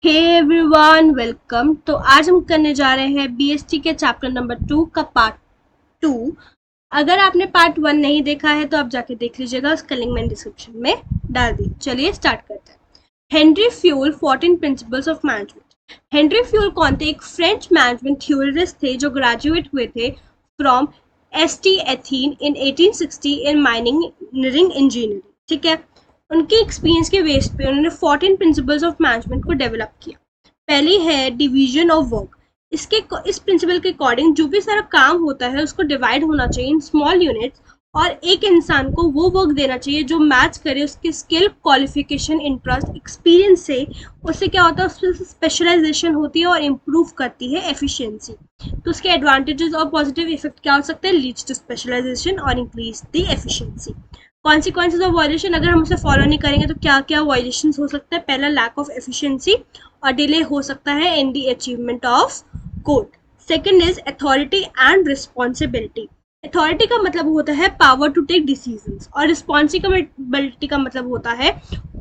Hey everyone, welcome. तो आज हम करने जा रहे हैं बीएसटी के चैप्टर नंबर 2 का पार्ट 2। अगर आपने पार्ट 1 नहीं देखा है तो आप जाके देख लीजिएगा, उसका लिंक मैंने डिस्क्रिप्शन में डाल दी। चलिए स्टार्ट करते हैं। Henry fuel 14 principles of management. Henry fuel कौन थे? एक फ्रेंच मैनेजमेंट थ्योरिस्ट थे जो ग्रेजुएट हुए थे from ST ethene in 1860 in mining engineering. ठीक है, उनके एक्सपीरियंस के बेस पे उन्होंने 14 प्रिंसिपल्स ऑफ मैनेजमेंट को डेवलप किया। पहली है डिवीजन ऑफ वर्क। इस प्रिंसिपल के अकॉर्डिंग जो भी सारा काम होता है उसको डिवाइड होना चाहिए इन स्मॉल यूनिट्स, और एक इंसान को वो वर्क देना चाहिए जो मैच करे उसके स्किल, क्वालिफिकेशन, इंटरेस्ट, एक्सपीरियंस से। उससे क्या होता है, उससे स्पेशलाइजेशन होती है और इम्प्रूव करती है एफिशिएंसी। तो उसके एडवांटेजेस और पॉजिटिव इफेक्ट क्या हो सकते हैं? लीड्स टू स्पेशलाइजेशन और increase the efficiency. Consequences of violation, अगर हम उसे फॉलो नहीं करेंगे तो क्या क्या वायलेशन हो सकता है? पहला, लैक ऑफ एफिशिएंसी और डिले हो सकता है in the achievement of goal. Second is authority and responsibility. Authority का मतलब होता है पावर टू टेक डिसीजंस, और रिस्पॉन्सिबिलिटी का मतलब होता है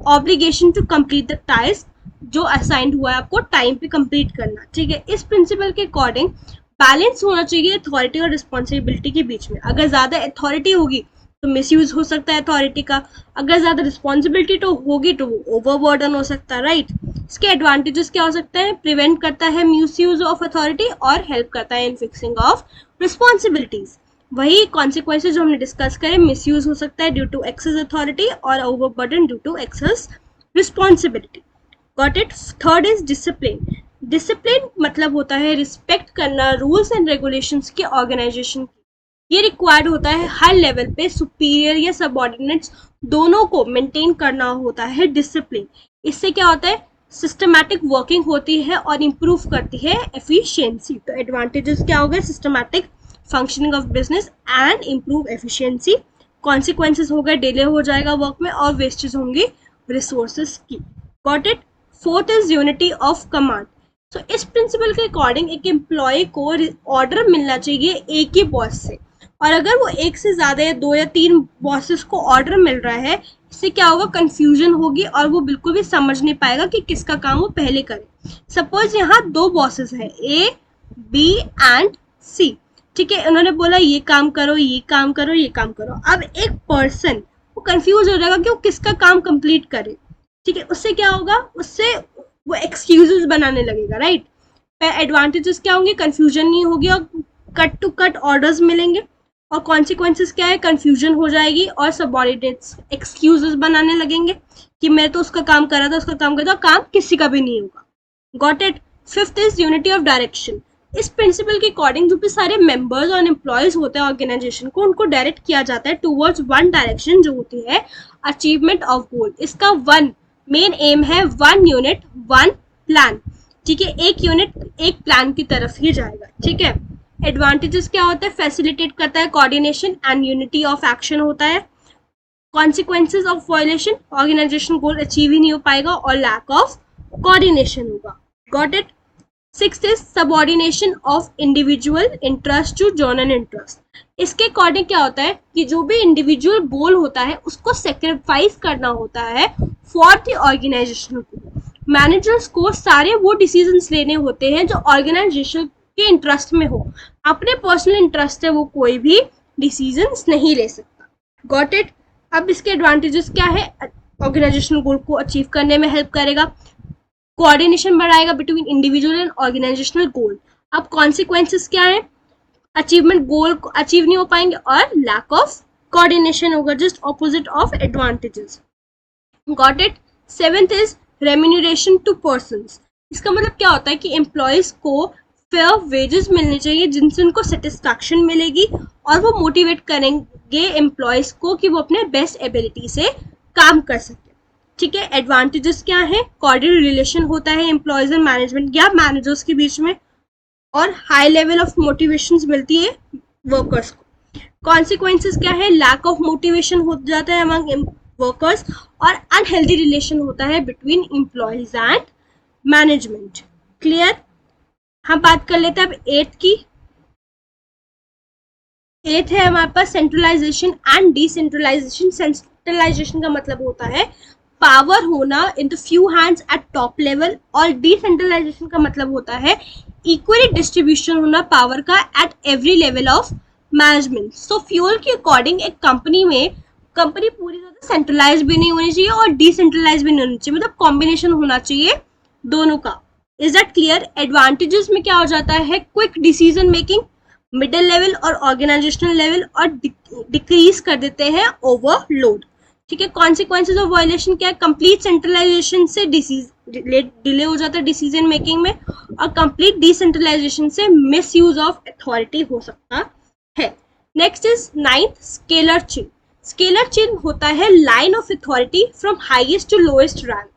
obligation to complete the task जो असाइंड हुआ है आपको टाइम पे कंप्लीट करना। ठीक है, इस प्रिंसिपल के अकॉर्डिंग बैलेंस होना चाहिए अथॉरिटी और रिस्पॉन्सिबिलिटी के बीच में। अगर ज्यादा अथॉरिटी होगी तो मिसयूज हो सकता है अथॉरिटी का, अगर ज्यादा रिस्पॉन्सिबिलिटी तो होगी तो ओवरबर्डन हो सकता है, राइट। इसके एडवांटेजेस क्या हो सकते हैं? प्रिवेंट करता है मिसयूज ऑफ अथॉरिटी और हेल्प करता है इन फिक्सिंग ऑफ रिस्पॉन्सिबिलिटीज। वही कॉन्सिक्वेंसेज जो हमने डिस्कस करे, मिसयूज हो सकता है ड्यू टू एक्सेस अथॉरिटी और overburden due to excess responsibility. Got it. Third is discipline. Discipline मतलब होता है रिस्पेक्ट करना रूल्स एंड रेगुलेशंस के ऑर्गेनाइजेशन। ये रिक्वायर्ड होता है हर लेवल पे, सुपीरियर या सबऑर्डिनेट्स दोनों को मेंटेन करना होता है डिसिप्लिन। इससे क्या होता है? सिस्टमैटिक वर्किंग होती है और इम्प्रूव करती है एफिशिएंसी। तो एडवांटेजेस क्या हो गए? Systematic functioning of business and improve efficiency. Consequences हो गए, डिले हो जाएगा वर्क में और वेस्टेज होंगी रिसोर्सेज की। Got it. Fourth is unity of command. तो इस प्रिंसिपल के अकॉर्डिंग एक एम्प्लॉय को ऑर्डर मिलना चाहिए एक ही बॉस से, और अगर वो एक से ज्यादा या दो या तीन बॉसेस को ऑर्डर मिल रहा है, इससे क्या होगा? कंफ्यूजन होगी और वो बिल्कुल भी समझ नहीं पाएगा कि किसका काम वो पहले करे। सपोज यहाँ दो बॉसेस हैं, ए, बी एंड सी। ठीक है, उन्होंने बोला ये काम करो, ये काम करो, ये काम करो। अब एक पर्सन वो कंफ्यूज हो जाएगा कि वो किसका काम कंप्लीट करे। ठीक है, उससे क्या होगा? उससे वो एक्सक्यूजेस बनाने लगेगा, राइट। एडवांटेजेस क्या होंगे? कंफ्यूजन नहीं होगी और कट टू कट ऑर्डर्स मिलेंगे। और कॉन्सिक्वेंसेस क्या है? कंफ्यूजन हो जाएगी और सबऑर्डिनेट्स एक्सक्यूजेस बनाने लगेंगे कि मैं तो उसका काम कर रहा था, उसका काम कर रहा था, काम किसी का भी नहीं होगा। Got it. Fifth is unity of direction. इस प्रिंसिपल के अकॉर्डिंग जो भी सारे मेंबर्स और एम्प्लॉयज होते हैं ऑर्गेनाइजेशन को, उनको डायरेक्ट किया जाता है टूवर्ड्स वन डायरेक्शन जो होती है अचीवमेंट ऑफ गोल। इसका वन मेन एम है वन यूनिट वन प्लान। ठीक है, एक यूनिट एक प्लान की तरफ ही जाएगा। ठीक है, एडवांटेजेस क्या होता है? फैसिलिटेट करता है coordination and unity of action होता है। Consequences of violation, organization goal achieve ही नहीं हो पाएगा और लैक ऑफ कोऑर्डिनेशन होगा। Got it. Sixth is subordination of individual interest to general interest. इसके अकॉर्डिंग क्या होता है कि जो भी इंडिविजुअल गोल होता है उसको सेक्रीफाइस करना होता है फॉर द ऑर्गेनाइजेशन को। मैनेजर्स को सारे वो डिसीजंस लेने होते हैं जो ऑर्गेनाइजेशन के इंटरेस्ट में हो। अपने पर्सनल इंटरेस्ट है वो कोई भी डिसीजंस नहीं ले सकता। Got it. अब इसके एडवांटेजेस क्या है? ऑर्गेनाइजेशनल गोल को अचीव करने में हेल्प करेगा, कोऑर्डिनेशन बढ़ाएगा बिटवीन इंडिविजुअल एंड ऑर्गेनाइजेशनल गोल। अब कॉन्सिक्वेंसेस क्या है? अचीवमेंट गोल को अचीव नहीं हो पाएंगे और लैक ऑफ कोऑर्डिनेशन होगा, just opposite of advantages. Got it. Seventh is remuneration to persons. इसका मतलब क्या होता है कि एम्प्लॉयज को फेयर वेजेस मिलने चाहिए जिनसे उनको सेटिस्फैक्शन मिलेगी और वो मोटिवेट करेंगे एम्प्लॉयज को कि वो अपने बेस्ट एबिलिटी से काम कर सके। ठीक है, एडवांटेजेस क्या है? कॉर्डियल रिलेशन होता है एम्प्लॉयज एंड मैनेजमेंट या मैनेजर्स के बीच में, और हाई लेवल ऑफ मोटिवेशन मिलती है वर्कर्स को। कॉन्सिक्वेंसेस क्या है? लैक ऑफ मोटिवेशन हो जाता है अमंग वर्कर्स और अनहेल्दी रिलेशन होता है between employees and management. Clear? हम बात कर लेते हैं अब एथ की। एथ है हमारे पास सेंट्रलाइजेशन एंड डिसेंट्रलाइजेशन। सेंट्रलाइजेशन का मतलब होता है पावर होना in the few hands eight top level, और डिसेंट्रलाइजेशन का मतलब होता है इक्वली डिस्ट्रीब्यूशन होना पावर का at every level of management. So fuel के अकॉर्डिंग एक कंपनी में कंपनी पूरी तरह सेंट्रलाइज भी नहीं होनी चाहिए और डिसेंट्रलाइज भी नहीं होनी चाहिए, मतलब कॉम्बिनेशन होना चाहिए दोनों का। Is that clear? एडवांटेजेस में क्या हो जाता है, quick decision making, middle level और ऑर्गेनाइजेशनल लेवल, और डिक्रीज कर देते हैं ओवरलोड। ठीक है। कॉन्सिक्वेंसेज ऑफ वायलेशन क्या है, कंप्लीट सेंट्रलाइजेशन से डिले हो जाता है डिसीजन मेकिंग में, और कंप्लीट डिसेंट्रलाइजेशन से मिस यूज ऑफ अथॉरिटी हो सकता है। Next is 9th, scalar chain. Scalar chain होता है line of authority from highest to lowest rank.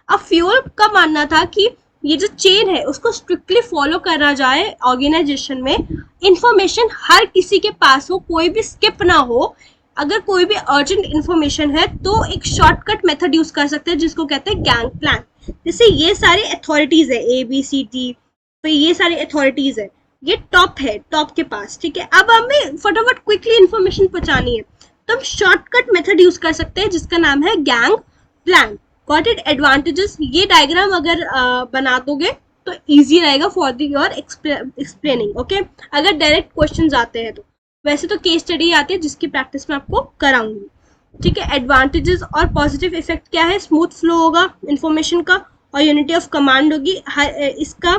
अब फ्यूल का मानना था कि ये जो चेन है उसको स्ट्रिक्टली फॉलो करा जाए ऑर्गेनाइजेशन में, इंफॉर्मेशन हर किसी के पास हो, कोई भी स्किप ना हो। अगर कोई भी अर्जेंट इंफॉर्मेशन है तो एक शॉर्टकट मेथड यूज कर सकते हैं जिसको कहते हैं गैंग प्लान। जैसे ये सारे अथॉरिटीज है ABCD, तो ये सारी अथॉरिटीज है, ये टॉप है, टॉप के पास। ठीक है। अब हमें फटाफट क्विकली इंफॉर्मेशन पहुंचानी है तो हम शॉर्टकट मेथड यूज कर सकते हैं जिसका नाम है gang plan. Got it? Advantages, ये डायग्राम अगर बना दोगे तो इजी रहेगा फॉर योर एक्सप्लेनिंग। ओके, अगर डायरेक्ट क्वेश्चंस आते हैं तो, वैसे तो केस स्टडी आती है जिसकी प्रैक्टिस मैं आपको कराऊंगी। ठीक है। एडवांटेजेस और पॉजिटिव इफेक्ट क्या है, स्मूथ फ्लो होगा इंफॉर्मेशन का, और यूनिटी ऑफ कमांड होगी। इसका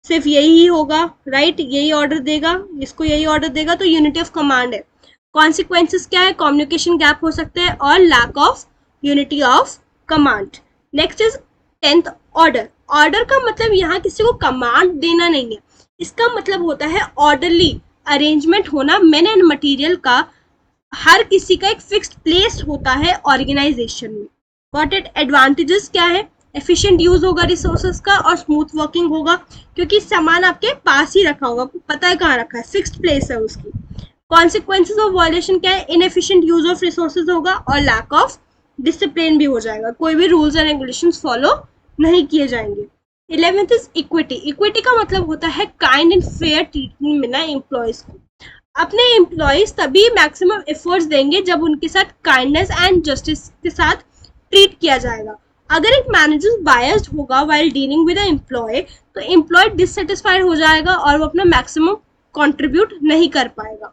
सिर्फ यही होगा, राइट, यही ऑर्डर देगा, इसको यही ऑर्डर देगा, तो यूनिटी ऑफ कमांड है। कॉन्सिक्वेंसेस क्या है, कम्युनिकेशन गैप हो सकते हैं और lack of unity of command. Next is 10th, order. Order का मतलब यहाँ किसी को कमांड देना नहीं है, इसका मतलब होता है ऑर्डरली अरेंजमेंट होना। मैन एंड मटेरियल का हर किसी का एक फिक्स्ड प्लेस होता है ऑर्गेनाइजेशन में। Got it? एडवांटेजेस क्या है, एफिशिएंट यूज होगा रिसोर्सेज का और स्मूथ वर्किंग होगा, क्योंकि सामान आपके पास ही रखा होगा, पता है कहाँ रखा है, फिक्स्ड प्लेस है उसकी। कॉन्सिक्वेंसेज ऑफ वायलेशन क्या है, इनएफिशिएंट यूज ऑफ रिसोर्सेज होगा और लैक ऑफ डिसिप्लिन भी हो जाएगा, कोई भी रूल्स एंड रेगुलेशंस फॉलो नहीं किए जाएंगे। 11th is equity. इक्विटी का मतलब होता है काइंड एंड फेयर ट्रीटमेंट मिलना एम्प्लॉयज को। अपने एम्प्लॉयज तभी मैक्सिमम एफर्ट्स देंगे जब उनके साथ काइंडनेस एंड जस्टिस के साथ ट्रीट किया जाएगा। अगर एक मैनेजर बायस्ड होगा व्हाइल डीलिंग विद एम्प्लॉय तो एम्प्लॉय डिससेटिस्फाइड हो जाएगा और वो अपना मैक्सिमम कंट्रीब्यूट नहीं कर पाएगा।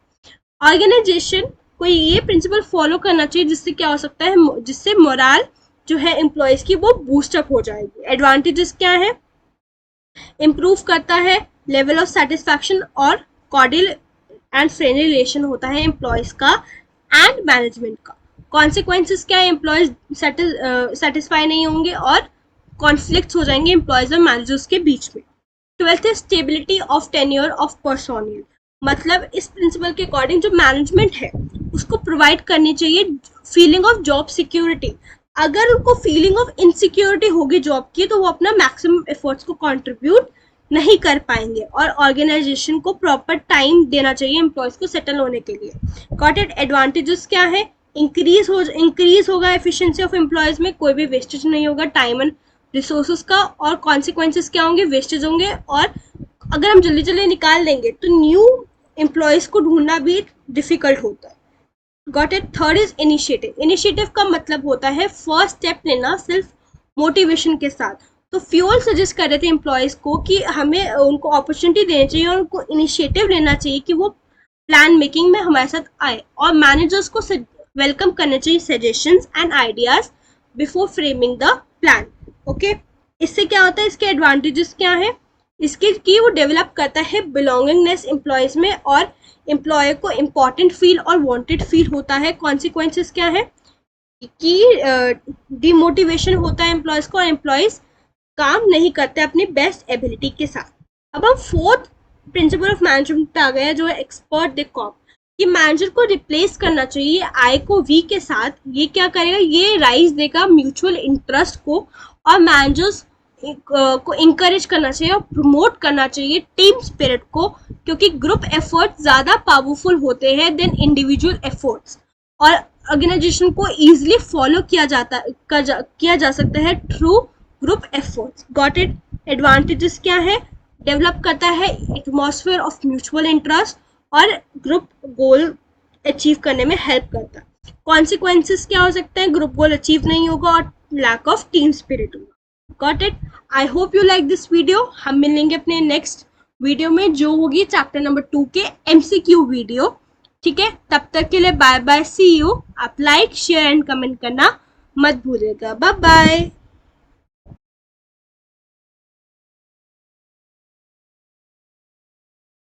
ऑर्गेनाइजेशन को ये प्रिंसिपल फॉलो करना चाहिए जिससे क्या हो सकता है, जिससे मोरल जो है एम्प्लॉयज की वो बूस्टअप हो जाएगी। एडवांटेजेस क्या है, इम्प्रूव करता है लेवल ऑफ सेटिस्फैक्शन और कॉर्डियल एंड फ्रेंडली रिलेशन होता है एम्प्लॉयज का एंड मैनेजमेंट का। कॉन्सिक्वेंसेस क्या है, एम्प्लॉयज सेटिस्फाई नहीं होंगे और कॉन्फ्लिक्ट्स हो जाएंगे एम्प्लॉयज और मैनेजर्स के बीच में। 12th है stability of tenure of personnel. मतलब इस प्रिंसिपल के अकॉर्डिंग जो मैनेजमेंट है उसको प्रोवाइड करनी चाहिए फीलिंग ऑफ जॉब सिक्योरिटी। अगर उनको फीलिंग ऑफ इनसिक्योरिटी होगी जॉब की तो वो अपना मैक्सिमम एफर्ट्स को कंट्रीब्यूट नहीं कर पाएंगे, और ऑर्गेनाइजेशन को प्रॉपर टाइम देना चाहिए एम्प्लॉयज को सेटल होने के लिए। Got it? एडवांटेजेस क्या है, इंक्रीज होगा एफिशिएंसी ऑफ एम्प्लॉयज में, कोई भी वेस्टेज नहीं होगा टाइम एंड रिसोर्सेज का, और कॉन्सिक्वेंसेस क्या होंगे, वेस्टेज होंगे, और अगर हम जल्दी जल्दी निकाल देंगे तो न्यू एम्प्लॉयज को ढूंढना भी डिफिकल्ट होता है। Got it? Third is initiative. Initiative का मतलब होता है फर्स्ट स्टेप लेना सेल्फ मोटिवेशन के साथ। तो फ्यूल सजेस्ट कर रहे थे एम्प्लॉयज को कि हमें उनको अपॉर्चुनिटी देनी चाहिए और उनको इनिशिएटिव लेना चाहिए कि वो प्लान मेकिंग में हमारे साथ आए, और मैनेजर्स को वेलकम करना चाहिए suggestions and ideas before framing the plan. Okay, इससे क्या होता है, इसके एडवांटेजेस क्या है, इसके कि वो डेवलप करता है बिलोंगिंगनेस एम्प्लॉयज में और एम्प्लॉय को इम्पॉर्टेंट फील और वांटेड फील होता है। कॉन्सिक्वेंसेस क्या है कि डिमोटिवेशन होता है एम्प्लॉयज को और एम्प्लॉयज काम नहीं करते अपनी बेस्ट एबिलिटी के साथ। अब हम 4th प्रिंसिपल ऑफ मैनेजमेंट पे आ गया जो है एक्सपर्ट द कॉप, कि मैनेजर को रिप्लेस करना चाहिए आई को वी के साथ। ये क्या करेगा, ये राइज देगा म्यूचुअल इंटरेस्ट को, और मैनेजर्स को इंकरेज करना चाहिए और प्रमोट करना चाहिए टीम स्पिरिट को, क्योंकि ग्रुप एफर्ट्स ज़्यादा पावरफुल होते हैं देन इंडिविजुअल एफर्ट्स, और ऑर्गेनाइजेशन को ईजिली फॉलो किया जा सकता है through group efforts. Got it? Advantages क्या है, डेवलप करता है एटमॉस्फेयर ऑफ म्यूचुअल इंटरेस्ट और ग्रुप गोल अचीव करने में हेल्प करता है। कॉन्सिक्वेंसेस क्या हो सकते हैं, ग्रुप गोल अचीव नहीं होगा और लैक ऑफ टीम स्पिरिट होगा। Got it? I hope you like this video. हम मिलेंगे अपने नेक्स्ट वीडियो में जो होगी चैप्टर नंबर 2 के MCQ वीडियो। ठीक है, तब तक के लिए बाय बाय, सी यू। आप लाइक शेयर एंड कमेंट करना मत भूलिएगा। Bye bye.